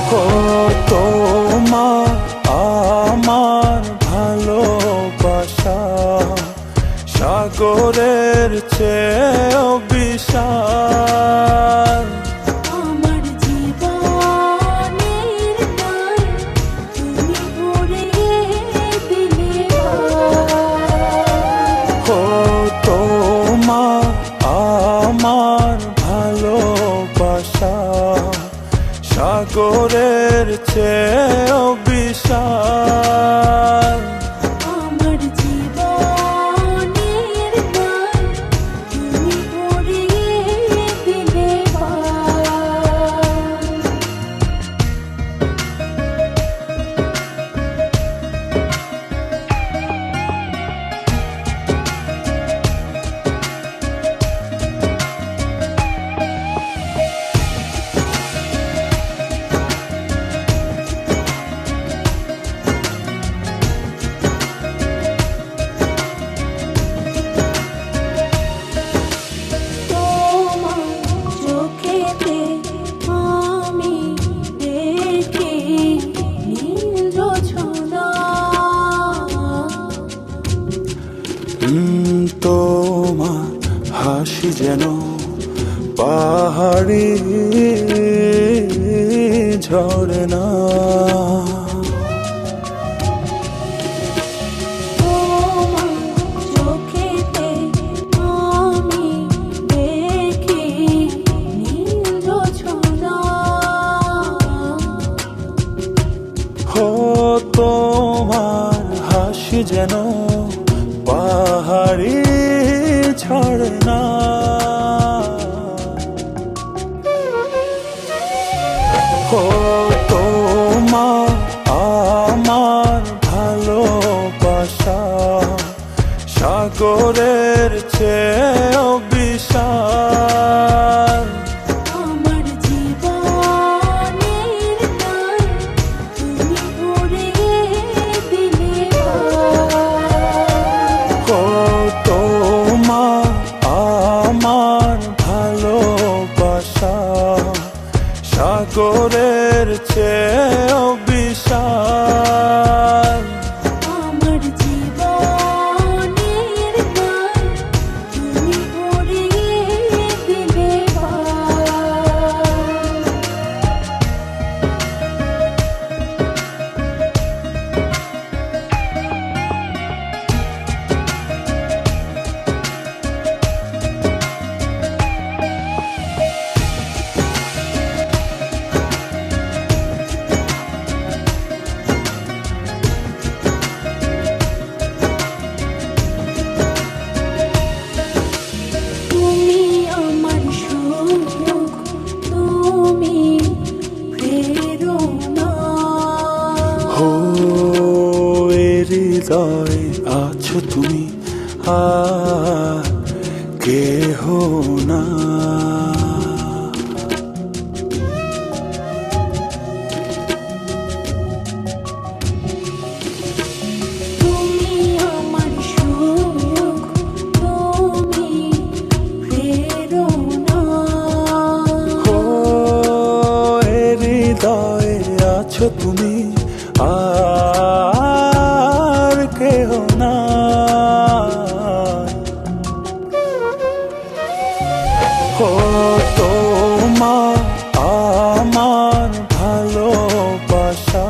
ও তোমার আমার ভালোবাসা সাগরের চেয়েও বিশাল। আমার জীবনের গান তুমি ভরিয়ে দিলে ও তোমার আমার ভালোবাসা সাগরের চেয়েও বিশাল। আমার জীবনের গান তুমি ভরিয়ে দিলে তোমার হাসি যেন পাহাড়ি ঝরনা। ও তোমার হাসি যেন পাহাড়ি ঝরনা। ও তোমার আমার ভালোবাসা সাগরের চেয়েও বিশাল। আমার জীবনের গান তুমি ভরিয়ে দিলে ও তোমার আমার ভালোবাসা সাগরের চেয়েও বিশাল। আমার জীবনের গান তুমি ভরিয়ে দিলে তুমি আমার সুখ, তুমি প্রেরণা। ও এ হৃদয় আছো তুমি আর কেহ না। তুমি আমার সুখ, তুমি প্রেরণা। ও এ হৃদয়ে আছো তুমি আর কেহ না। ও তোমার আমার ভালোবাসা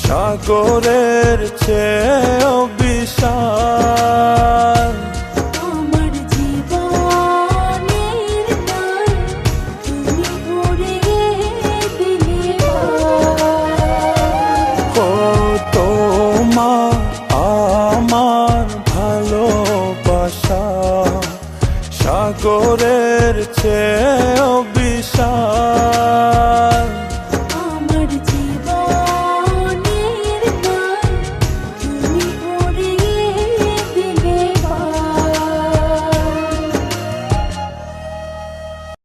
সাগরের চেয়েও বিশাল। আমার জীবনের গান তুমি ভরিয়ে দিলে ও তোমার আমার ভালোবাসা সাগরের চেয়েও বিশাল। আমার জীবনের